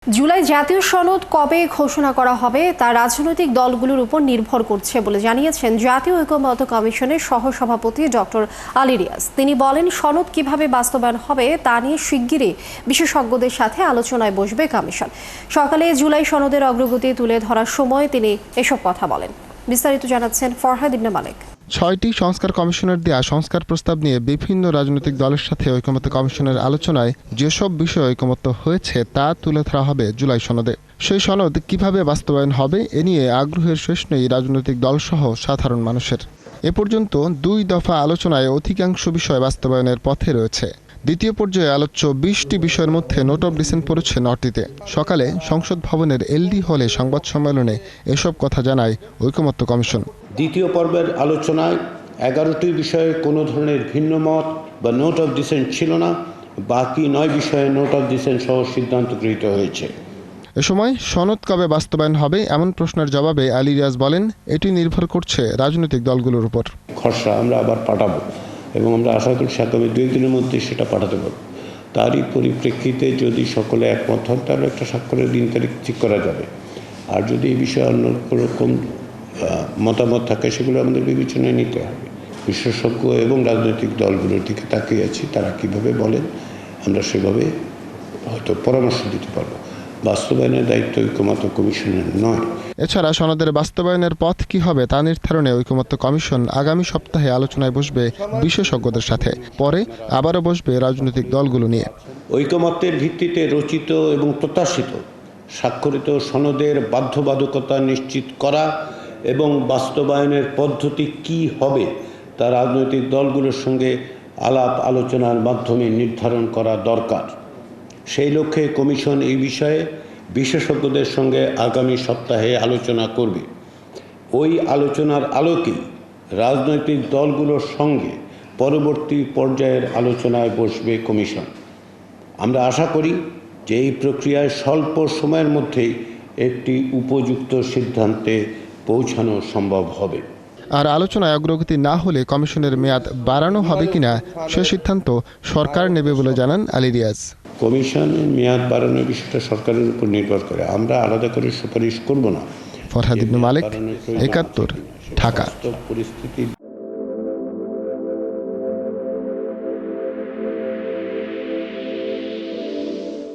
জুলাই জাতীয় সনদ কবে ঘোষণা করা হবে তা রাজনৈতিক দলগুলোর উপর নির্ভর করছে বলে জানিয়েছেন জাতীয় ঐকমত্য কমিশনের সহসভাপতি ডক্টর আলী রিয়াজ। তিনি বলেন, সনদ কিভাবে বাস্তবায়ন হবে তা নিয়ে শিগগিরই বিশেষজ্ঞদের সাথে আলোচনায় বসবে কমিশন। সকালে জুলাই সনদের অগ্রগতি তুলে ধরার সময় তিনি এসব কথা বলেন। বিস্তারিত জানাচ্ছেন ফরহাদ ইবনে মালিক। ৬টি সংস্কার কমিশনের দেয়া সংস্কার প্রস্তাব নিয়ে বিভিন্ন রাজনৈতিক দলের সাথে ঐকমত্য কমিশনের আলোচনায় যেসব বিষয়ে ঐকমত্য হয়েছে তা তুলে ধরা হবে জুলাই সনদে। সেই সনদ কিভাবে বাস্তবায়ন হবে এ নিয়ে আগ্রহের শেষ নেই রাজনৈতিক দলসহ সাধারণ মানুষের। এ পর্যন্ত ২ দফা আলোচনায় অধিকাংশ বিষয় বাস্তবায়নের পথে রয়েছে। দ্বিতীয় পর্যায়ে আলোচ্য ২০টি বিষয়ের মধ্যে নোট অব ডিসেন্ট পড়েছে ৯টিতে। সকালে সংসদ ভবনের এলডি হলে সংবাদ সম্মেলনে এসব কথা জানায় ঐকমত্য কমিশন। দ্বিতীয় পর্বের আলোচনায় ১১টি বিষয়ে কোনো ধরনের ভিন্ন মত বা নোট অব ডিসেন্ট ছিল না। বাকি ৯ বিষয়ে নোট অব ডিসেন্ট সহ সিদ্ধান্ত গৃহীত হয়েছে। এ সময় সনদ কবে বাস্তবায়ন হবে এমন প্রশ্নের জবাবে আলী রিয়াজ বলেন, এটি নির্ভর করছে রাজনৈতিক দলগুলোর উপর। খসড়া আমরা আবার পাঠাবো এবং আমরা আশা করছি আগামী ২ দিনের মধ্যে সেটা পাঠাতে পারব। তারই পরিপ্রেক্ষিতে যদি সকলে একমত হন তাহলে একটা স্বাক্ষরের দিন তারিখ ঠিক করা যাবে। আর যদি এই বিষয়ে অন্য রকম মতামত থাকে সেগুলো আমাদের বিবেচনায় নিতে হবে। বিশেষজ্ঞ এবং রাজনৈতিক দলগুলোর দিকে তাকিয়ে আছি, তারা কীভাবে বলেন আমরা সেভাবে হয়তো পরামর্শ দিতে পারবো। বাস্তবায়নের দায়িত্ব ঐকমত্য কমিশনের নয়। এছাড়া সনদের বাস্তবায়নের পথ কি হবে তা নির্ধারণে ঐকমত্য কমিশন আগামী সপ্তাহে আলোচনায় বসবে বিশেষজ্ঞদের সাথে, পরে আবারও বসবে রাজনৈতিক দলগুলো নিয়ে। ঐকমত্যের ভিত্তিতে রচিত এবং প্রত্যাশিত স্বাক্ষরিত সনদের বাধ্যবাধকতা নিশ্চিত করা এবং বাস্তবায়নের পদ্ধতি কি হবে তা রাজনৈতিক দলগুলোর সঙ্গে আলাপ আলোচনার মাধ্যমে নির্ধারণ করা দরকার। সেই লক্ষ্যে কমিশন এই বিষয়ে বিশেষজ্ঞদের সঙ্গে আগামী সপ্তাহে আলোচনা করবে। ওই আলোচনার আলোকেই রাজনৈতিক দলগুলোর সঙ্গে পরবর্তী পর্যায়ের আলোচনায় বসবে কমিশন। আমরা আশা করি যে এই প্রক্রিয়ায় স্বল্প সময়ের মধ্যেই একটি উপযুক্ত সিদ্ধান্তে পৌঁছানো সম্ভব হবে। আর আলোচনায় অগ্রগতি না হলে কমিশনের মেয়াদ বাড়ানো হবে কিনা সে সিদ্ধান্ত সরকার নেবে বলে জানান আলী রিয়াজ। কমিশনের মেয়াদ বাড়ানোর বিষয়টা সরকারের উপর নির্ভর করে, আমরা আলাদা করে সুপারিশ করব না। ফরহাদ ইবনে মালিক, ৭১, ঢাকা। পরিস্থিতি